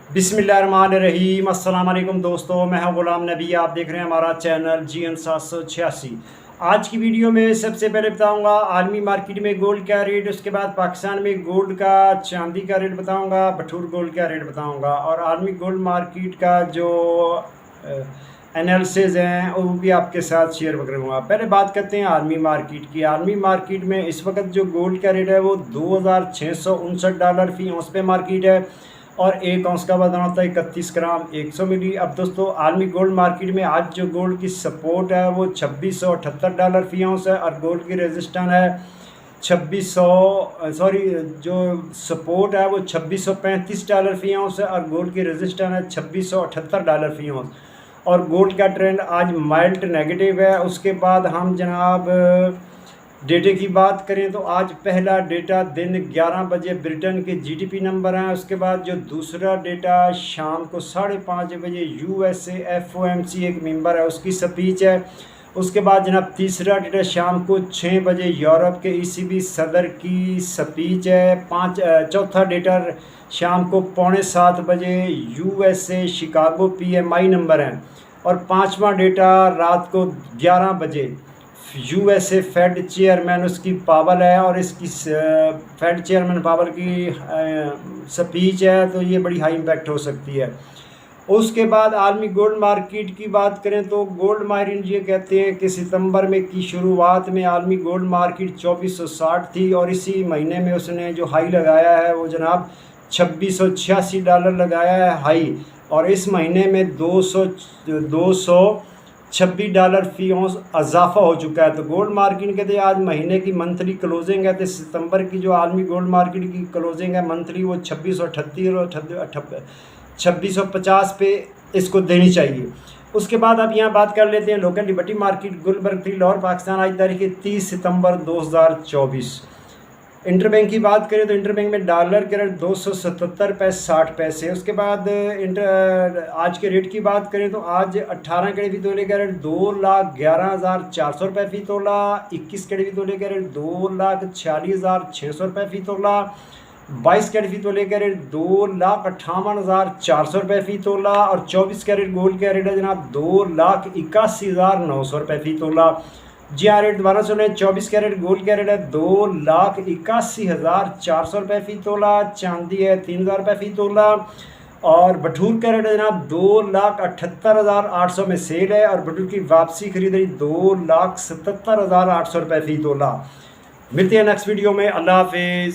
बिस्मिल्लाहिर्रहमानिर्रहीम। अस्सलाम वालेकुम दोस्तों, मैं हूं गुलाम नबी। आप देख रहे हैं हमारा चैनल GN 786। आज की वीडियो में सबसे पहले बताऊंगा आलमी मार्केट में गोल्ड का रेट, उसके बाद पाकिस्तान में गोल्ड का चांदी का रेट बताऊंगा, बटूर गोल्ड का रेट बताऊंगा और आलमी गोल्ड मार्केट का जो एनालिसिस हैं वो भी आपके साथ शेयर करूँगा। पहले बात करते हैं आलमी मार्केट की। आलमी मार्केट में इस वक्त जो गोल्ड का रेट है वो $2659 फ़ी औंस पे मार्केट है और एक औंस का वजन होता है 31 ग्राम 100 मिली। अब दोस्तों आलमी गोल्ड मार्केट में आज जो गोल्ड की सपोर्ट है वो $2678 फ़ी औंस है और गोल्ड की रेजिस्टेंस है 2600 सॉरी जो सपोर्ट है वो $2635 फ़ी औंस है और गोल्ड की रेजिस्टेंस है $2678 फ़ी औंस। और गोल्ड का ट्रेंड आज माइल्ड नेगेटिव है। उसके बाद हम जनाब डेटे की बात करें तो आज पहला डेटा दिन 11 बजे ब्रिटेन के GDP नंबर हैं। उसके बाद जो दूसरा डेटा शाम को 5:30 बजे USA FOMC एक मेंबर है उसकी स्पीच है। उसके बाद जनाब तीसरा डेटा शाम को 6 बजे यूरोप के ECB सदर की स्पीच है। चौथा डेटा शाम को 6:45 बजे USA शिकागो PMI नंबर हैं और पांचवा डेटा रात को 11 बजे USA फेड चेयरमैन उसकी पावल है और इसकी फेड चेयरमैन पावल की स्पीच है, तो ये बड़ी हाई इम्पैक्ट हो सकती है। उसके बाद आलमी गोल्ड मार्केट की बात करें तो गोल्ड मार्केट ये कहते हैं कि सितंबर में की शुरुआत में आलमी गोल्ड मार्केट 2460 थी और इसी महीने में उसने जो हाई लगाया है वो जनाब $2686 लगाया है हाई, और इस महीने में $226 फ़ी औंस इजाफा हो चुका है। तो गोल्ड मार्केट कहते हैं आज महीने की मंथली क्लोजिंग है, तो सितंबर की जो आलमी गोल्ड मार्केट की क्लोजिंग है मंथली वो 2638 और 2650 पे इसको देनी चाहिए। उसके बाद अब यहाँ बात कर लेते हैं लोकल लिबर्टी मार्केट गुलबर्ग थी लाहौर पाकिस्तान आज तारीख 30 सितंबर 2024। इंटरबैंक की बात करें तो इंटरबैंक में डॉलर के रेट 277 पैसे 60 पैसे। उसके बाद आज के रेट की बात करें तो आज 18 कैरेट फ़ी तोले का रेट 2,11,400 रुपये फ़ी तोला, 21 कैरेट फ़ी तोले का रेट 2,46,600 रुपये फ़ी तोला, 22 कैरेट फ़ी तोले का रेट 2,58,400 रुपये फ़ी तोला और 24 कैरेट गोल्ड का रेट है जनाब 2,81,900 रुपये फ़ी तोला। जी हाँ, रेट दोबारा सुने, 24 कैरेट गोल्ड का रेट है 2,81,400 रुपये फ़ी तोला, चांदी है 3,000 रुपये फ़ी तोला और बटूर का रेट है जनाब 2,78,800 में सेल है और बटूर की वापसी खरीदारी 2,77,800 रुपये फ़ी तोला। मिलते हैं नेक्स्ट वीडियो में। अल्लाह हाफिज़।